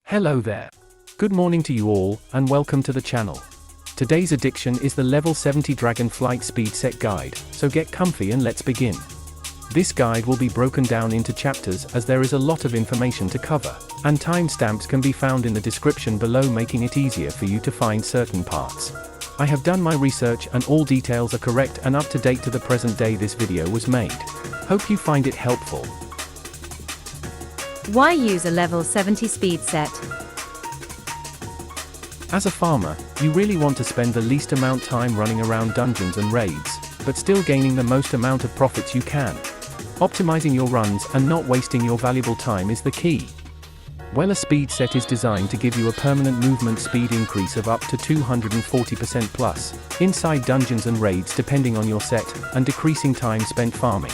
Hello there. Good morning to you all, and welcome to the channel. Today's addiction is the level 70 Dragon Flight Speed Set Guide, so get comfy and let's begin. This guide will be broken down into chapters as there is a lot of information to cover, and timestamps can be found in the description below, making it easier for you to find certain parts. I have done my research and all details are correct and up to date to the present day this video was made. Hope you find it helpful. Why use a level 70 speed set? As a farmer, you really want to spend the least amount time running around dungeons and raids, but still gaining the most amount of profits you can. Optimizing your runs and not wasting your valuable time is the key. Well, a speed set is designed to give you a permanent movement speed increase of up to 240% plus, inside dungeons and raids depending on your set, and decreasing time spent farming.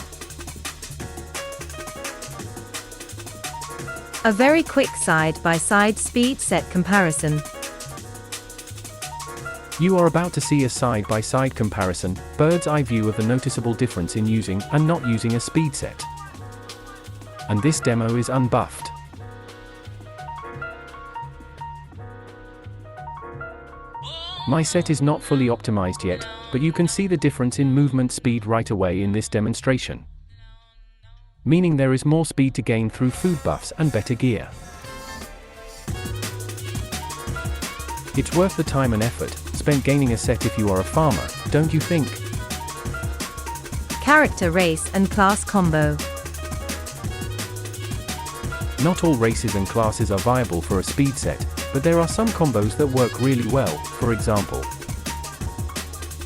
A very quick side-by-side speed set comparison. You are about to see a side-by-side comparison, bird's eye view of the noticeable difference in using and not using a speed set. And this demo is unbuffed. My set is not fully optimized yet, but you can see the difference in movement speed right away in this demonstration. Meaning there is more speed to gain through food buffs and better gear. It's worth the time and effort spent gaining a set if you are a farmer, don't you think? Character, race and class combo. Not all races and classes are viable for a speed set, but there are some combos that work really well. For example,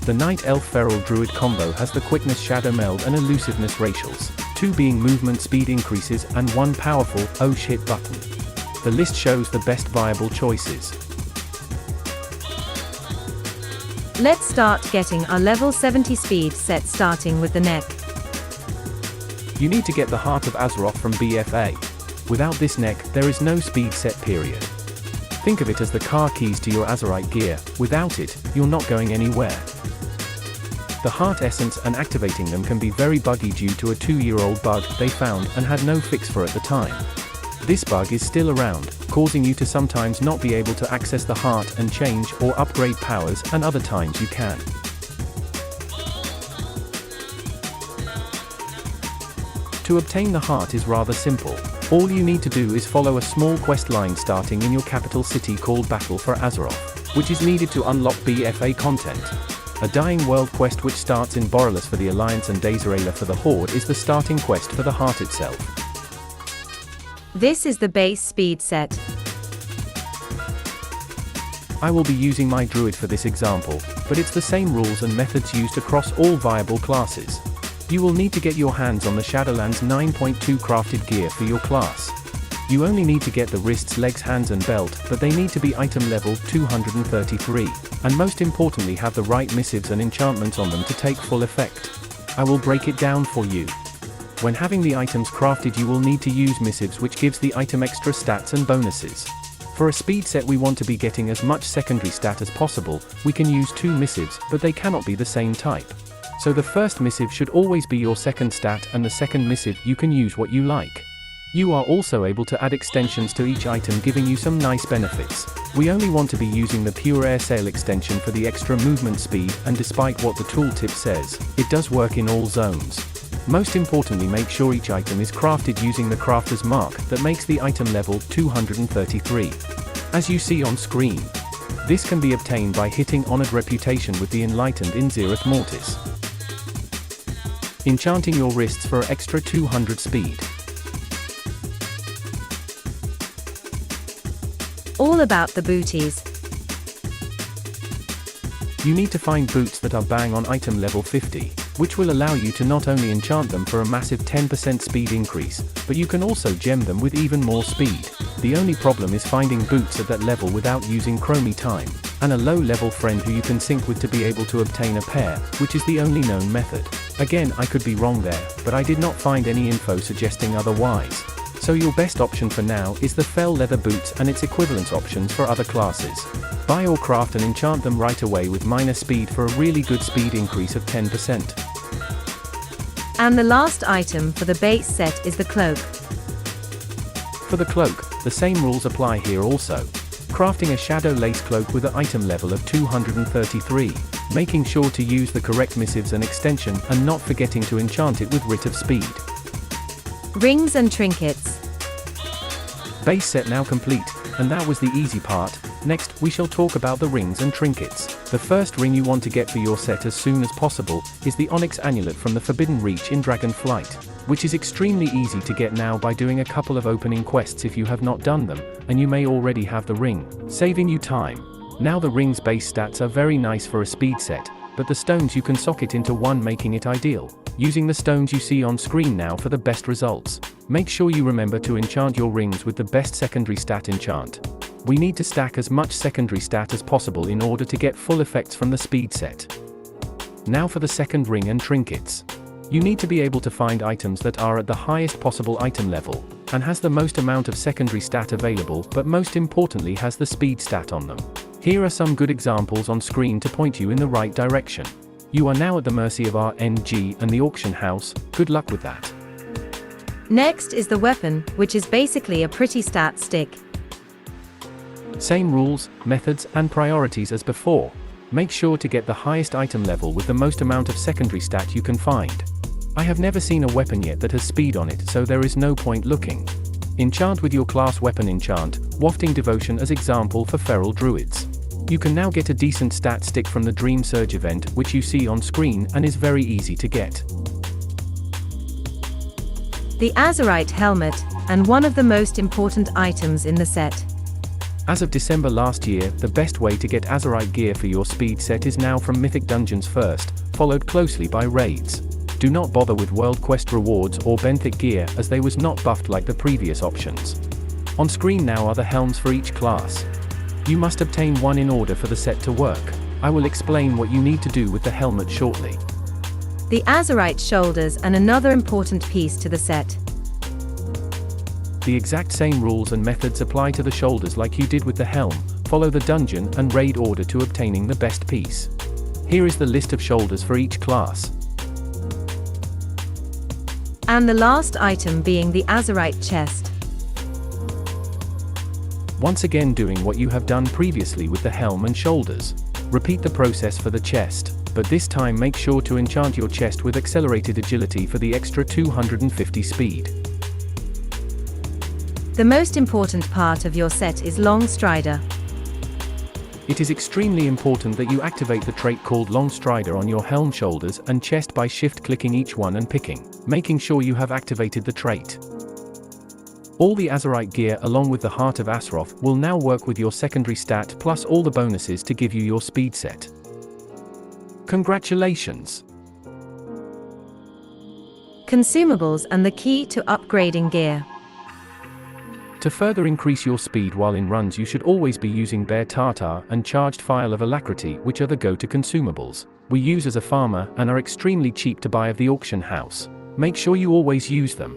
the Knight Elf Feral Druid combo has the quickness shadow meld and elusiveness racials, 2 being movement speed increases and 1 powerful oh shit button. The list shows the best viable choices. Let's start getting our level 70 speed set, starting with the neck. You need to get the Heart of Azeroth from BFA. Without this neck, there is no speed set period. Think of it as the car keys to your Azerite gear. Without it, you're not going anywhere. The Heart Essence and activating them can be very buggy due to a 2-year-old bug they found and had no fix for at the time. This bug is still around, causing you to sometimes not be able to access the heart and change or upgrade powers, and other times you can. To obtain the heart is rather simple. All you need to do is follow a small quest line starting in your capital city called Battle for Azeroth, which is needed to unlock BFA content. A Dying World quest which starts in Borrelus for the Alliance and Dazeraela for the Horde is the starting quest for the heart itself. This is the base speed set. I will be using my druid for this example, but it's the same rules and methods used across all viable classes. You will need to get your hands on the Shadowlands 9.2 crafted gear for your class. You only need to get the wrists, legs, hands and belt, but they need to be item level 233, and most importantly have the right missives and enchantments on them to take full effect. I will break it down for you. When having the items crafted, you will need to use missives, which gives the item extra stats and bonuses. For a speed set we want to be getting as much secondary stat as possible, we can use 2 missives, but they cannot be the same type. So the first missive should always be your second stat, and the second missive you can use what you like. You are also able to add extensions to each item, giving you some nice benefits. We only want to be using the Pure Air Sail extension for the extra movement speed, and despite what the tooltip says, it does work in all zones. Most importantly, make sure each item is crafted using the crafter's mark that makes the item level 233. As you see on screen. This can be obtained by hitting Honored Reputation with the Enlightened in Zereth Mortis. Enchanting your wrists for extra 200 speed. All about the booties. You need to find boots that are bang on item level 50, which will allow you to not only enchant them for a massive 10% speed increase, but you can also gem them with even more speed. The only problem is finding boots at that level without using chromie time, and a low-level friend who you can sync with to be able to obtain a pair, which is the only known method. Again, I could be wrong there, but I did not find any info suggesting otherwise. So your best option for now is the fell leather boots and its equivalent options for other classes. Buy or craft and enchant them right away with minor speed for a really good speed increase of 10%. And the last item for the base set is the Cloak. For the cloak, the same rules apply here also. Crafting a shadow lace cloak with an item level of 233, making sure to use the correct missives and extension and not forgetting to enchant it with Writ of Speed. Rings and trinkets. Base set now complete, and that was the easy part. Next, we shall talk about the rings and trinkets. The first ring you want to get for your set as soon as possible is the Onyx Amulet from the Forbidden Reach in Dragonflight, which is extremely easy to get now by doing a couple of opening quests if you have not done them, and you may already have the ring, saving you time. Now the ring's base stats are very nice for a speed set, but the stones you can socket into one, making it ideal. Using the stones you see on screen now for the best results. Make sure you remember to enchant your rings with the best secondary stat enchant. We need to stack as much secondary stat as possible in order to get full effects from the speed set. Now for the second ring and trinkets. You need to be able to find items that are at the highest possible item level, and has the most amount of secondary stat available, but most importantly has the speed stat on them. Here are some good examples on screen to point you in the right direction. You are now at the mercy of RNG and the auction house. Good luck with that. Next is the weapon, which is basically a pretty stat stick. Same rules, methods, and priorities as before. Make sure to get the highest item level with the most amount of secondary stat you can find. I have never seen a weapon yet that has speed on it, so there is no point looking. Enchant with your class weapon enchant, Wafting Devotion as example for feral druids. You can now get a decent stat stick from the Dream Surge event, which you see on screen and is very easy to get. The Azerite helmet, and one of the most important items in the set. As of December last year, the best way to get Azerite gear for your speed set is now from Mythic Dungeons first, followed closely by raids. Do not bother with World Quest rewards or Benthic gear, as they was not buffed like the previous options. On screen now are the helms for each class. You must obtain one in order for the set to work. I will explain what you need to do with the helmet shortly. The Azerite shoulders, and another important piece to the set. The exact same rules and methods apply to the shoulders like you did with the helm. Follow the dungeon and raid order to obtaining the best piece. Here is the list of shoulders for each class. And the last item being the Azerite chest. Once again doing what you have done previously with the helm and shoulders. Repeat the process for the chest, but this time make sure to enchant your chest with accelerated agility for the extra 250 speed. The most important part of your set is Long Strider. It is extremely important that you activate the trait called Long Strider on your helm, shoulders, and chest by shift-clicking each one and picking, making sure you have activated the trait. All the Azerite gear along with the Heart of Azeroth will now work with your secondary stat plus all the bonuses to give you your speed set. Congratulations! Consumables and the key to upgrading gear. To further increase your speed while in runs, you should always be using Bear Tartar and Charged Phial of Alacrity, which are the go-to consumables we use as a farmer and are extremely cheap to buy at the auction house. Make sure you always use them.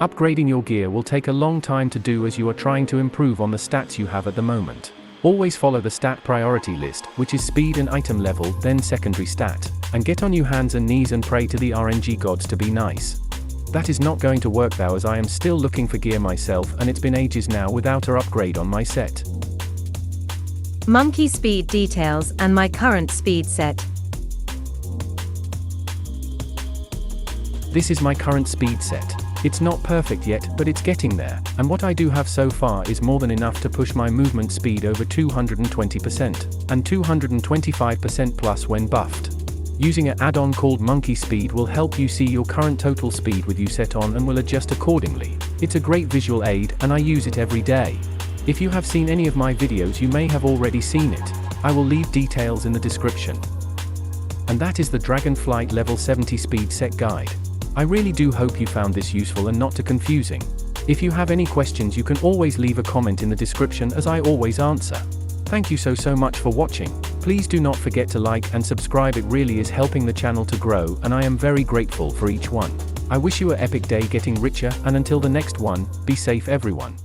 Upgrading your gear will take a long time to do as you are trying to improve on the stats you have at the moment. Always follow the stat priority list, which is speed and item level, then secondary stat, and get on your hands and knees and pray to the RNG gods to be nice. That is not going to work though, as I am still looking for gear myself and it's been ages now without an upgrade on my set. Monkey speed details and my current speed set. This is my current speed set. It's not perfect yet, but it's getting there, and what I do have so far is more than enough to push my movement speed over 220%, and 225% plus when buffed. Using an add-on called Monkey Speed will help you see your current total speed with you set on and will adjust accordingly. It's a great visual aid and I use it every day. If you have seen any of my videos, you may have already seen it. I will leave details in the description. And that is the Dragonflight level 70 speed set guide. I really do hope you found this useful and not too confusing. If you have any questions, you can always leave a comment in the description, as I always answer. Thank you so much for watching. Please do not forget to like and subscribe, it really is helping the channel to grow and I am very grateful for each one. I wish you an epic day getting richer, and until the next one, be safe everyone.